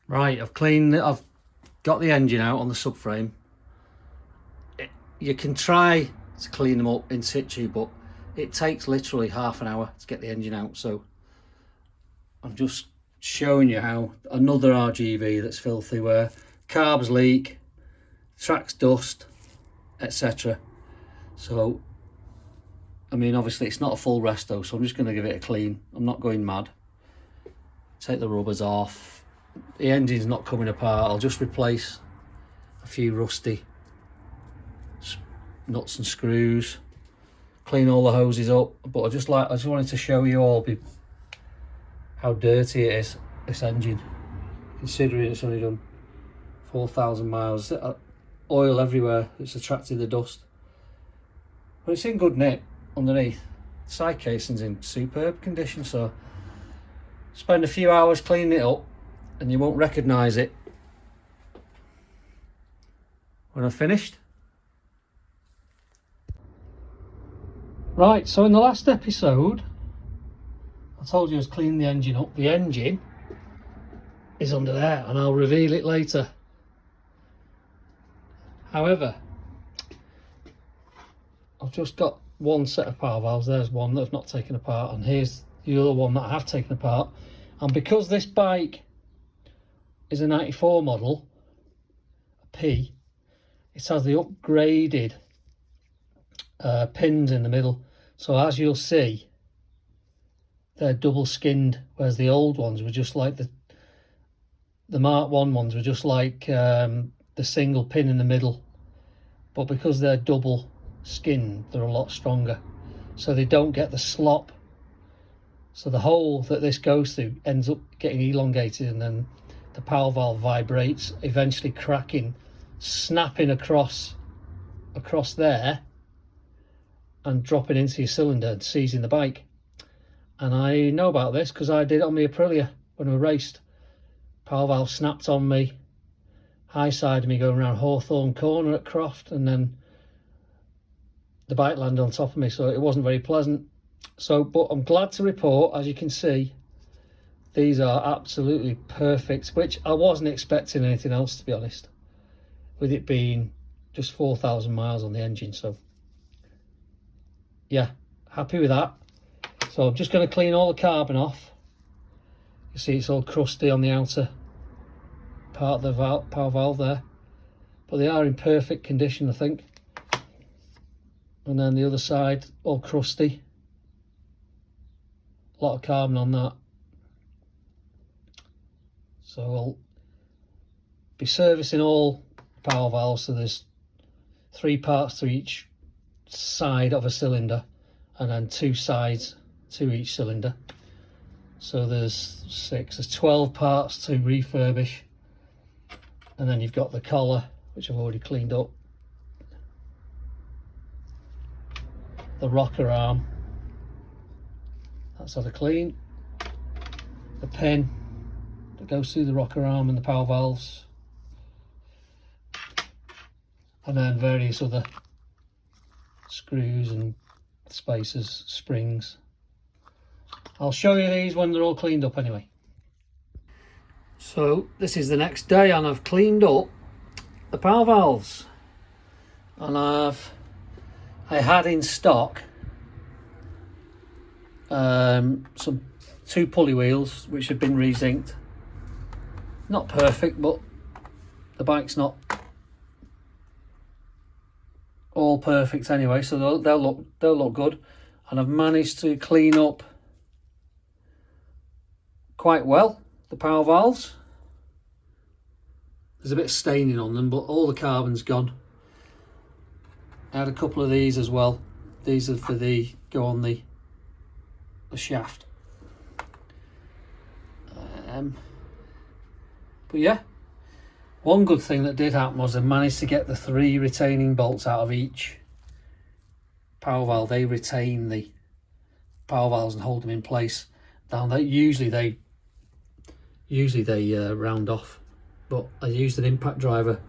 Right, I've got the engine out on the subframe. You can try to clean them up in situ, but it takes literally half an hour to get the engine out. So I'm just showing you how another RGV that's filthy, where carbs leak, tracks dust, etc. So I mean, obviously it's not a full resto, so I'm just going to give it a clean. I'm not going mad. Take the rubbers off. The engine's not coming apart. I'll just replace a few rusty nuts and screws, clean all the hoses up. But I just wanted to show you all how dirty it is, this engine, considering it's only done 4,000 miles. Oil everywhere, it's attracted the dust, but it's in good nick underneath. The side casing's in superb condition, so spend a few hours cleaning it up and you won't recognise it when I've finished. Right, so in the last episode I told you I was cleaning the engine up. The engine is under there and I'll reveal it later. However, I've just got one set of power valves. There's one that I've not taken apart, and here's the other one that I have taken apart. And because this bike is a 94 model, a P, it has the upgraded pins in the middle. So as you'll see, they're double skinned, whereas the old ones were just like the Mark 1 ones were just like the single pin in the middle. But because they're double skinned, they're a lot stronger, so they don't get the slop. So the hole that this goes through ends up getting elongated, and then the power valve vibrates, eventually cracking, snapping across there and dropping into your cylinder and seizing the bike. And I know about this because I did it on my Aprilia when we raced. Power valve snapped on me, high side of me going around Hawthorne Corner at Croft, and then the bike landed on top of me, so it wasn't very pleasant. So, but I'm glad to report, as you can see, these are absolutely perfect, which I wasn't expecting anything else, to be honest, with it being just 4,000 miles on the engine. So yeah, happy with that. So I'm just going to clean all the carbon off. You see it's all crusty on the outer part of the power valve there, but they are in perfect condition, I think. And then the other side, all crusty. A lot of carbon on that. So I'll be servicing all power valves. So there's 3 parts to each side of a cylinder, and then 2 sides to each cylinder. So there's 12 parts to refurbish. And then you've got the collar, which I've already cleaned up. The rocker arm, that's had a clean. The pin that goes through the rocker arm and the power valves, and then various other screws and spacers, springs. I'll show you these when they're all cleaned up anyway. So this is the next day and I've cleaned up the power valves, and I had in stock some 2 pulley wheels which had been rezinced. Not perfect, but the bike's not all perfect anyway, so they'll look good. And I've managed to clean up quite well the power valves. There's a bit of staining on them, but all the carbon's gone. I had a couple of these as well. These are for go on the shaft. But yeah, one good thing that did happen was I managed to get the 3 retaining bolts out of each power valve. They retain the power valves and hold them in place. Down there, usually they round off, but I used an impact driver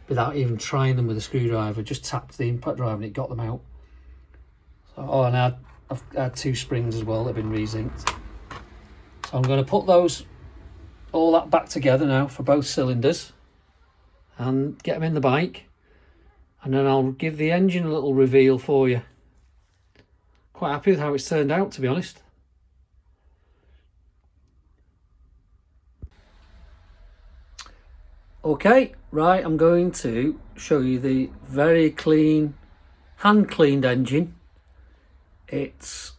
without even trying them with a screwdriver. Just tapped the impact driver and it got them out. So, and I've had 2 springs as well that have been rezinced. So I'm going to put those all that back together now for both cylinders and get them in the bike, and then I'll give the engine a little reveal for you. Quite happy with how it's turned out, to be honest. Okay, right, I'm going to show you the very clean, hand-cleaned engine. It's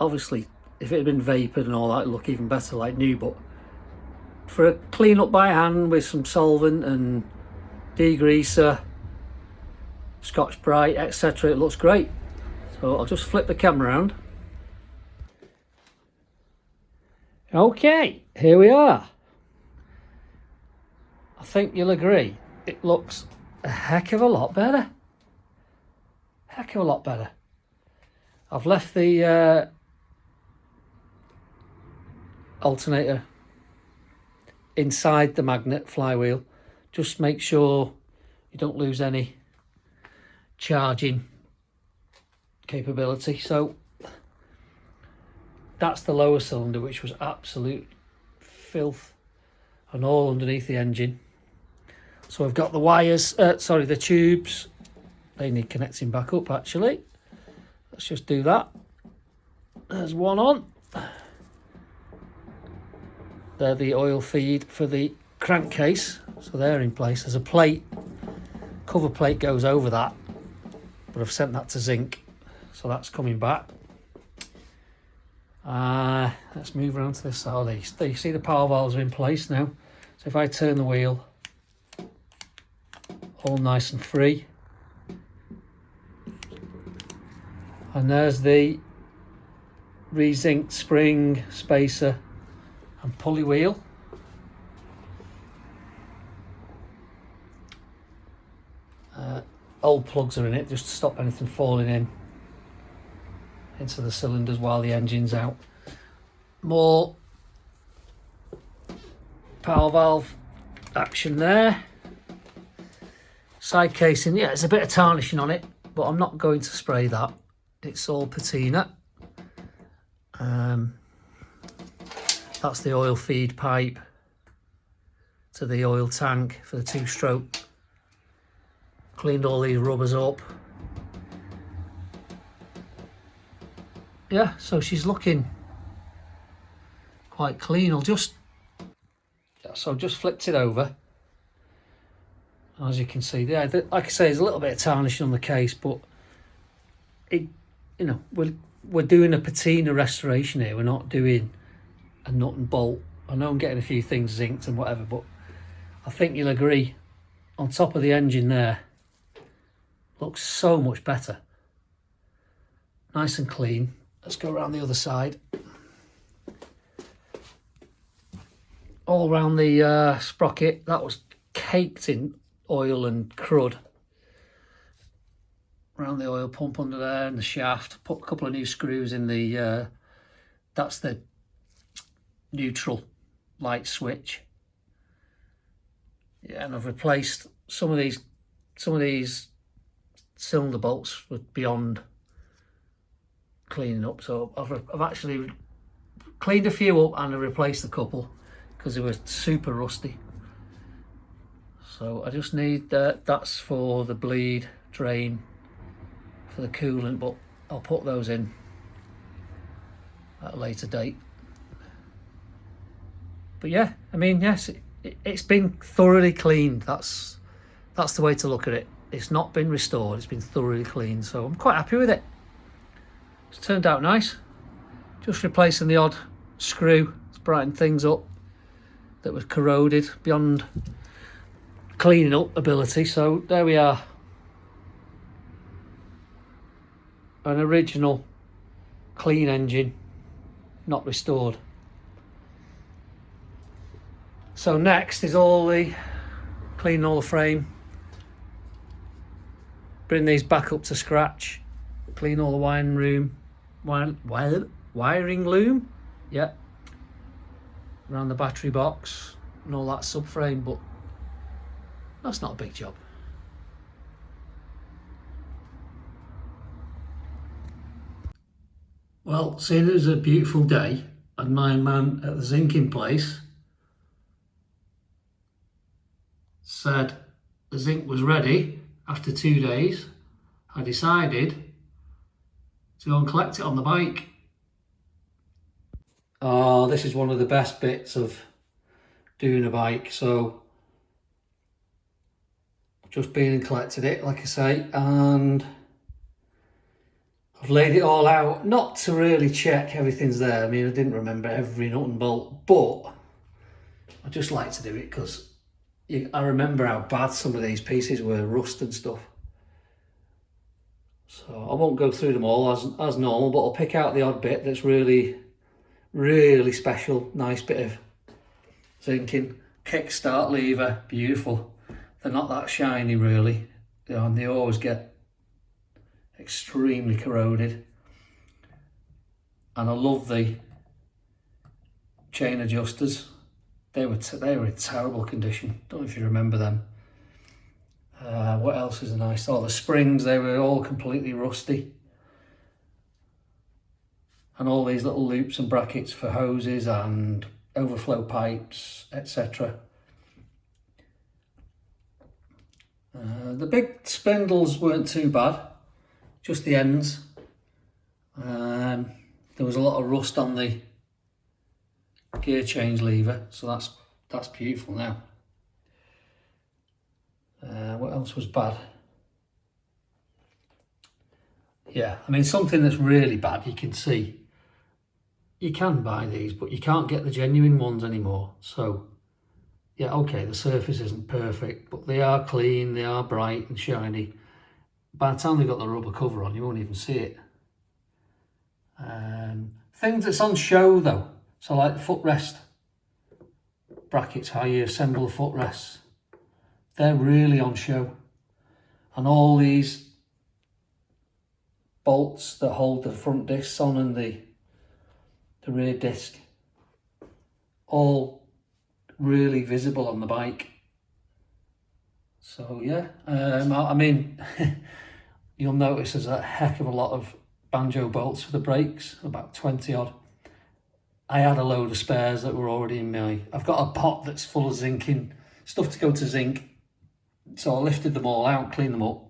obviously, if it had been vapoured and all that, it'd look even better like new, but for a clean up by hand with some solvent and degreaser, Scotch Brite, etc., it looks great. So I'll just flip the camera around. Okay, here we are. I think you'll agree, it looks a heck of a lot better. Heck of a lot better. I've left the alternator inside the magnet flywheel. Just make sure you don't lose any charging capability. So that's the lower cylinder, which was absolute filth and all underneath the engine. So I've got the wires, the tubes. They need connecting back up actually. Let's just do that. There's one on. They're the oil feed for the crankcase, so they're in place. There's a plate, cover plate goes over that, but I've sent that to Zinc, so that's coming back. Let's move around to this side. Oh, you see the power valves are in place now. So if I turn the wheel, all nice and free. And there's the re-zinced spring, spacer and pulley wheel. Old plugs are in it just to stop anything falling into the cylinders while the engine's out. More power valve action there. Side casing, yeah, there's a bit of tarnishing on it, but I'm not going to spray that. It's all patina. That's the oil feed pipe to the oil tank for the 2-stroke. Cleaned all these rubbers up. Yeah, so she's looking quite clean. I've just flipped it over. As you can see, yeah, like I say, there's a little bit of tarnishing on the case, but we're doing a patina restoration here. We're not doing a nut and bolt. I know I'm getting a few things zinced and whatever, but I think you'll agree, on top of the engine there, looks so much better. Nice and clean. Let's go around the other side. All around the sprocket, that was caked in oil and crud. Around the oil pump under there and the shaft. Put a couple of new screws in the, that's the neutral light switch. Yeah, and I've replaced some of these cylinder bolts were beyond cleaning up, so I've actually cleaned a few up and I've replaced a couple because they were super rusty. So I just need that's for the bleed drain for the coolant, but I'll put those in at a later date. But yeah, I mean, yes, it's been thoroughly cleaned. That's the way to look at it. It's not been restored, it's been thoroughly cleaned, so I'm quite happy with it. It's turned out nice. Just replacing the odd screw to brighten things up that was corroded beyond cleaning up ability. So there we are. An original clean engine, not restored. So next is cleaning all the frame, bring these back up to scratch, clean all the wiring loom, yeah, around the battery box and all that subframe, but that's not a big job. Well, seeing it was a beautiful day and my man at the zinc in place, said the zinc was ready after 2 days, I decided to go and collect it on the bike. Oh, this is one of the best bits of doing a bike. So I've just been and collected it, like I say, and I've laid it all out, not to really check everything's there. I mean, I didn't remember every nut and bolt, but I just like to do it because I remember how bad some of these pieces were, rust and stuff. So I won't go through them all as normal, but I'll pick out the odd bit that's really, really special. Nice bit of zinking. Kickstart lever, beautiful. They're not that shiny really, and they always get extremely corroded. And I love the chain adjusters. They were in terrible condition. Don't know if you remember them. What else is nice? Oh, the springs, they were all completely rusty. And all these little loops and brackets for hoses and overflow pipes, etc. The big spindles weren't too bad, just the ends. There was a lot of rust on the gear change lever, so that's beautiful now. What else was bad? Yeah, I mean, something that's really bad, you can see. You can buy these, but you can't get the genuine ones anymore. So, yeah, okay, the surface isn't perfect, but they are clean, they are bright and shiny. By the time they've got the rubber cover on, you won't even see it. Things that's on show though, so like the footrest brackets, how you assemble the footrests, they're really on show. And all these bolts that hold the front discs on and the rear disc, all really visible on the bike. So yeah, I mean, you'll notice there's a heck of a lot of banjo bolts for the brakes, about 20 odd. I had a load of spares that were already in I've got a pot that's full of zinking, stuff to go to zinc. So I lifted them all out, cleaned them up,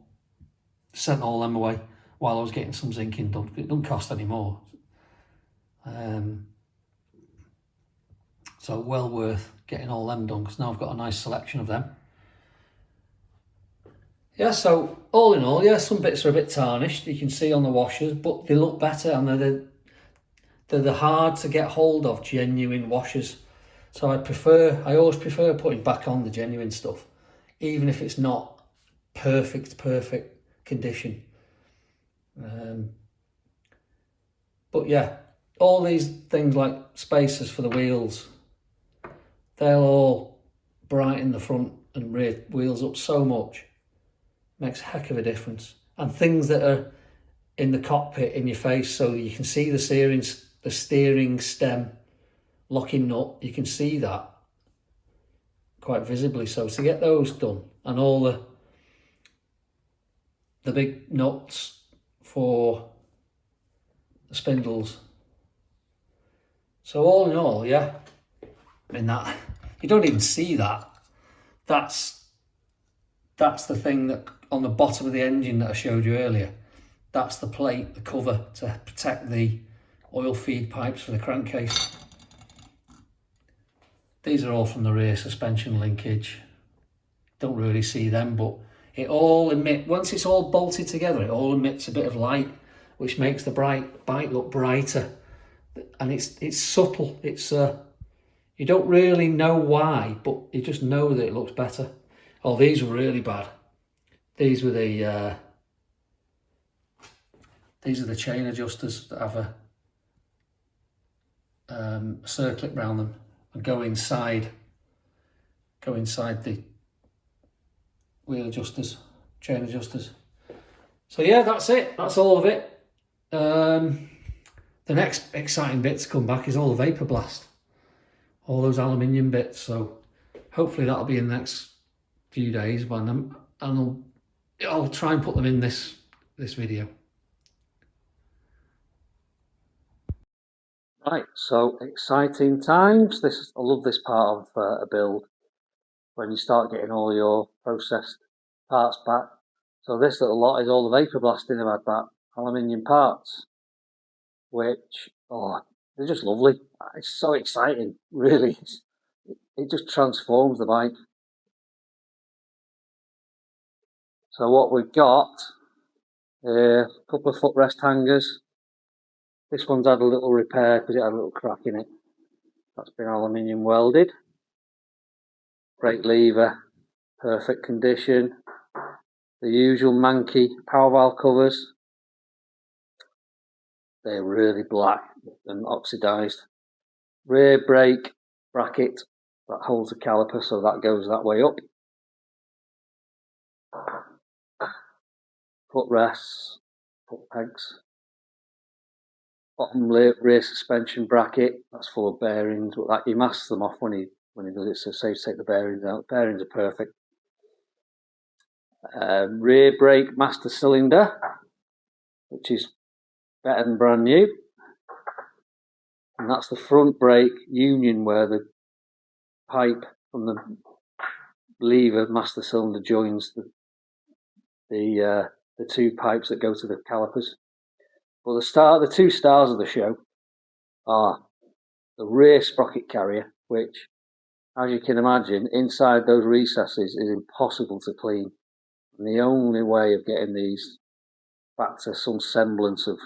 sent all them away while I was getting some zinking done. It doesn't cost any more. So well worth getting all them done, because now I've got a nice selection of them. Yeah, so all in all, yeah, some bits are a bit tarnished, you can see on the washers, but they look better, and they're the hard to get hold of genuine washers. So I always prefer putting back on the genuine stuff, even if it's not perfect condition. But yeah, all these things like spacers for the wheels, they'll all brighten the front and rear wheels up so much. Makes a heck of a difference. And things that are in the cockpit in your face, so you can see the steering stem locking nut, you can see that quite visibly. So to get those done, and all the big nuts for the spindles. So all in all, yeah, I mean, that you don't even see that. That's the thing that on the bottom of the engine that I showed you earlier. That's the plate, the cover to protect the oil feed pipes for the crankcase. These are all from the rear suspension linkage. Don't really see them, but it all once it's all bolted together, it all emits a bit of light, which makes the bike look brighter. And it's subtle. It's you don't really know why, but you just know that it looks better. Oh, these were really bad. These were the these are the chain adjusters that have a circlip round them and go inside the wheel adjusters, chain adjusters. So yeah, that's it. That's all of it. The next exciting bit to come back is all the vapor blast, all those aluminium bits. So hopefully that'll be in the next few days, and I'll try and put them in this video. Right, so exciting times. I love this part of a build. when you start getting all your processed parts back. So this little lot is all the vapor blasting I've had back, aluminium parts, which, oh, they're just lovely. It's so exciting, really. It just transforms the bike. So what we've got, a couple of footrest hangers. This one's had a little repair because it had a little crack in it. That's been aluminium welded. Brake lever, perfect condition. The usual manky power valve covers. They're really black and oxidised. Rear brake bracket that holds the caliper, so that goes that way up. Footrests, foot pegs. Bottom rear suspension bracket, that's full of bearings, but that he masks them off when he does it, so safe to take the bearings out. Bearings are perfect. Rear brake master cylinder, which is better than brand new, and that's the front brake union where the pipe from the lever master cylinder joins the two pipes that go to the calipers. Well, the two stars of the show are the rear sprocket carrier, which, as you can imagine, inside those recesses is impossible to clean. And the only way of getting these back to some semblance of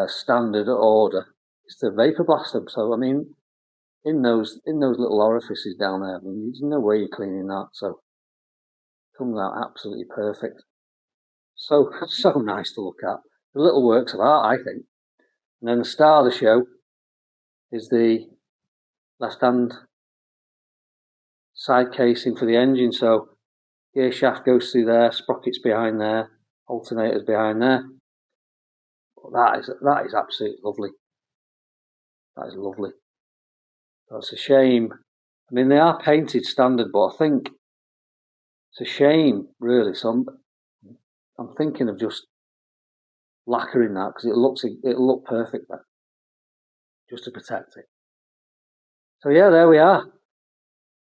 standard order is to vapor blast them. So, I mean, in those little orifices down there, I mean, there's no way you're cleaning that. So, it comes out absolutely perfect. So nice to look at. The little works of art, I think. And then the star of the show is the left-hand side casing for the engine. So gear shaft goes through there, sprockets behind there, alternators behind there. That is absolutely lovely. That is lovely. That's a shame. I mean, they are painted standard, but I think it's a shame, really. So I'm thinking of just lacquering that because it'll look perfect there, just to protect it. So yeah, there we are.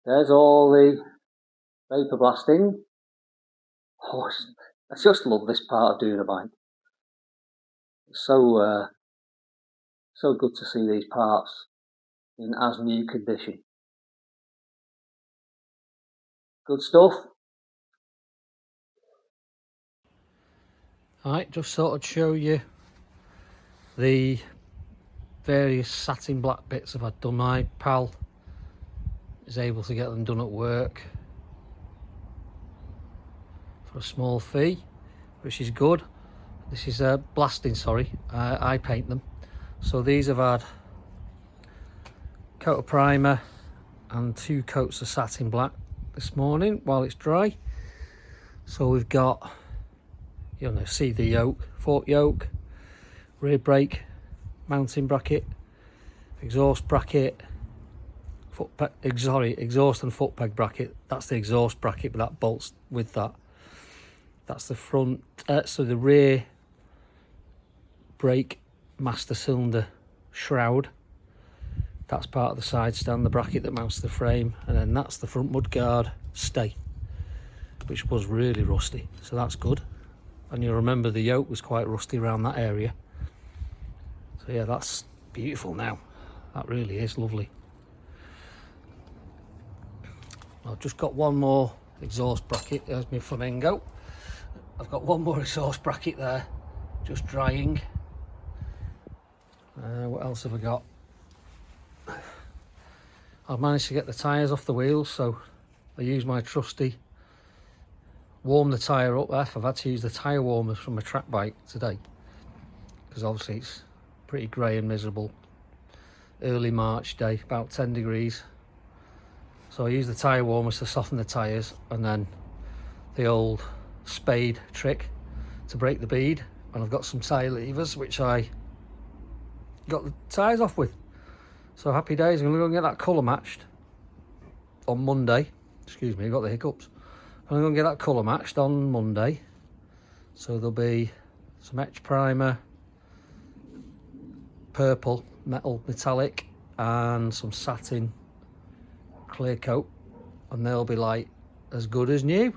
There's all the vapor blasting. Oh, I just love this part of doing a bike. It's so good to see these parts in as new condition. Good stuff. Alright, just thought I'd show you the various satin black bits I've had done. My pal is able to get them done at work for a small fee, which is good. This is blasting, sorry, I paint them. So these have had coat of primer and 2 coats of satin black this morning while it's dry. So we've got, you know, see the yoke, fork yoke, rear brake mounting bracket, exhaust bracket, exhaust and foot peg bracket. That's the exhaust bracket, but that bolts with that. That's the front, so the rear brake master cylinder shroud. That's part of the side stand, the bracket that mounts the frame, and then that's the front mudguard stay, which was really rusty, so that's good. And you'll remember the yoke was quite rusty around that area. So yeah, that's beautiful now. That really is lovely. I've just got one more exhaust bracket. There's my flamingo. I've got one more exhaust bracket there, just drying. What else have I got? I've managed to get the tyres off the wheels, so I use my trusty warm the tyre up. I've had to use the tyre warmers from a track bike today because obviously it's pretty grey and miserable. Early March day, about 10 degrees. So I use the tyre warmers to soften the tyres, and then the old spade trick to break the bead. And I've got some tyre levers which I got the tyres off with. So happy days. I'm going to go and get that colour matched on Monday. Excuse me, I got the hiccups. I'm going to get that colour matched on Monday. So there'll be some etch primer, purple, metal, metallic, and some satin clear coat, and they'll be like as good as new.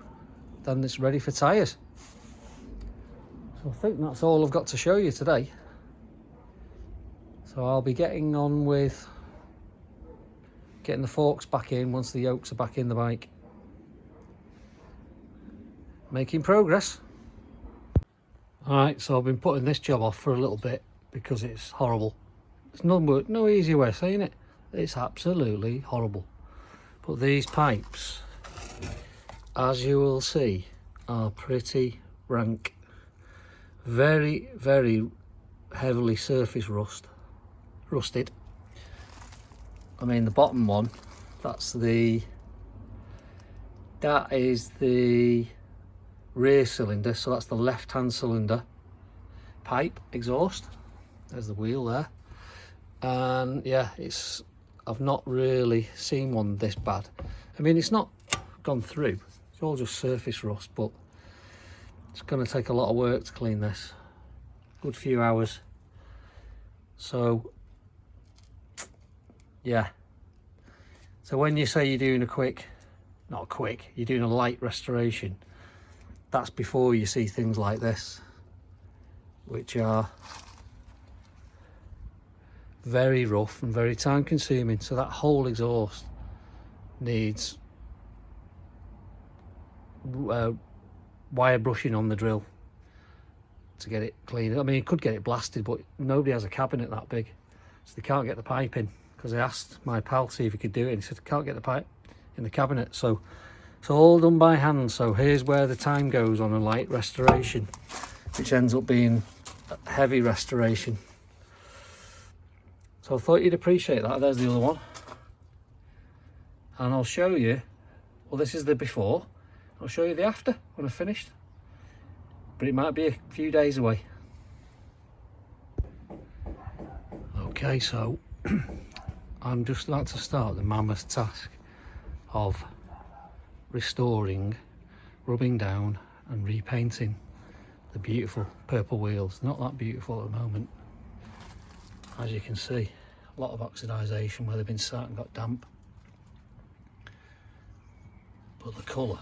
Then it's ready for tyres. So I think that's all I've got to show you today. So I'll be getting on with getting the forks back in once the yokes are back in the bike. Making progress. Alright, so I've been putting this job off for a little bit because it's horrible. There's no easy way of saying it. It's absolutely horrible. But these pipes, as you will see, are pretty rank. Very, very heavily surface rusted. I mean, the bottom one, that is the rear cylinder, so that's the left hand cylinder pipe exhaust. There's the wheel there. And yeah, I've not really seen one this bad. I mean, it's not gone through, it's all just surface rust, but it's going to take a lot of work to clean this. Good few hours. So yeah, so when you say you're doing you're doing a light restoration, that's before you see things like this, which are very rough and very time consuming. So that whole exhaust needs wire brushing on the drill to get it clean. I mean, you could get it blasted, but nobody has a cabinet that big, so they can't get the pipe in. Because I asked my pal to see if he could do it, and he said can't get the pipe in the cabinet. So it's all done by hand. So here's where the time goes on a light restoration, which ends up being a heavy restoration. So I thought you'd appreciate that. There's the other one, and I'll show you. Well, this is the before. I'll show you the after when I've finished, but it might be a few days away. Okay, so I'm just about to start the mammoth task of restoring, rubbing down and repainting the beautiful purple wheels. Not that beautiful at the moment, as you can see. A lot of oxidisation where they've been sat and got damp, but the colour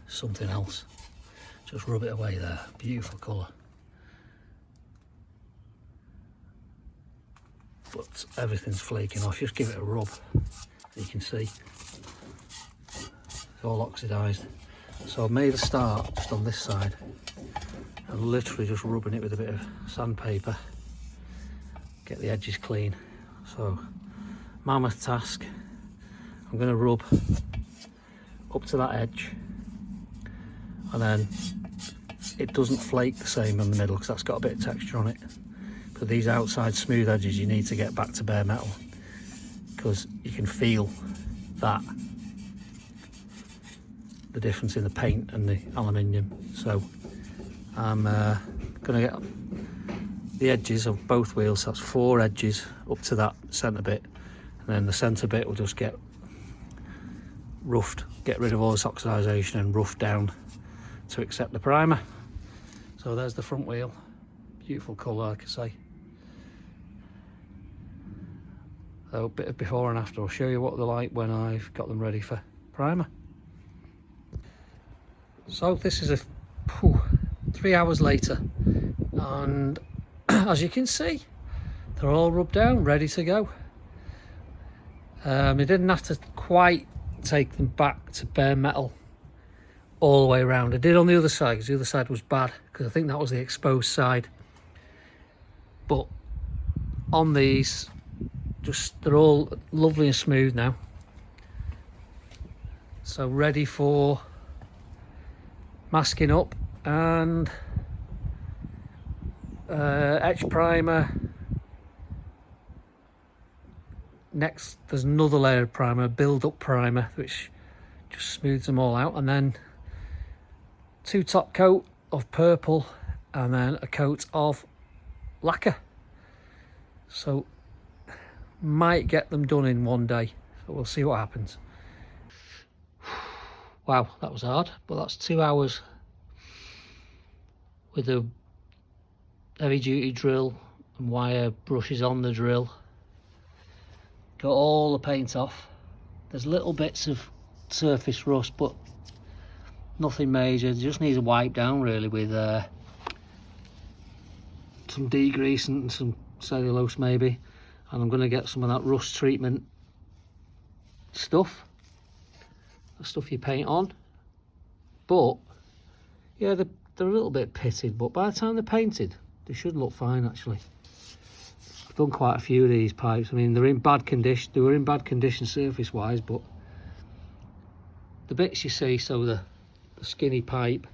is something else. Just rub it away there. Beautiful colour. But everything's flaking off. Just give it a rub. You can see it's all oxidised. So I've made a start just on this side and literally just rubbing it with a bit of sandpaper, get the edges clean. So mammoth task. I'm going to rub up to that edge, and then it doesn't flake the same in the middle because that's got a bit of texture on it. But these outside smooth edges you need to get back to bare metal, because you can feel that, the difference in the paint and the aluminium. So I'm going to get the edges of both wheels, that's 4 edges up to that centre bit, and then the centre bit will just get roughed, get rid of all this oxidisation and roughed down to accept the primer. So there's the front wheel, beautiful colour like I say. So a bit of before and after. I'll show you what they're like when I've got them ready for primer. So this is 3 hours later, and as you can see, they're all rubbed down, ready to go. I didn't have to quite take them back to bare metal all the way around. I did on the other side because the other side was bad, because I think that was the exposed side. But on these, they're all lovely and smooth now. So ready for masking up and etch primer. Next there's another layer of primer, build up primer, which just smooths them all out, and then 2 top coat of purple and then a coat of lacquer. So might get them done in one day, so we'll see what happens. Wow, that was hard, but that's 2 hours with a heavy duty drill and wire brushes on the drill. Got all the paint off, There's little bits of surface rust, but nothing major. It just needs a wipe down really with some degreasant and some cellulose maybe, and I'm going to get some of that rust treatment stuff, the stuff you paint on. But yeah, they're a little bit pitted, but by the time they're painted they should look fine actually. I've done quite a few of these pipes. I mean, they're in bad condition, they were in bad condition surface wise, but the bits you see, so the skinny pipe,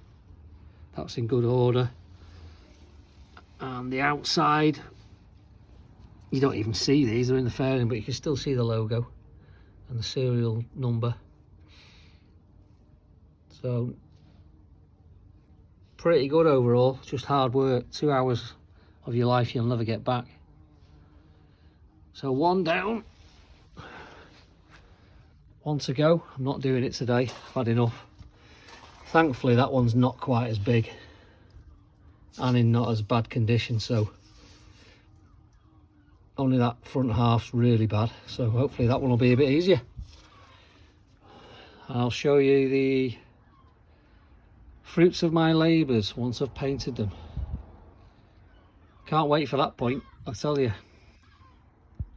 that's in good order, and the outside, you don't even see these, they're in the fairing, but you can still see the logo and the serial number. So pretty good overall, just hard work, 2 hours of your life you'll never get back. So one down, one to go. I'm not doing it today, I've had enough. Thankfully that one's not quite as big and in not as bad condition, so only that front half's really bad, so hopefully that one will be a bit easier. I'll show you the fruits of my labours once I've painted them. Can't wait for that point, I tell you.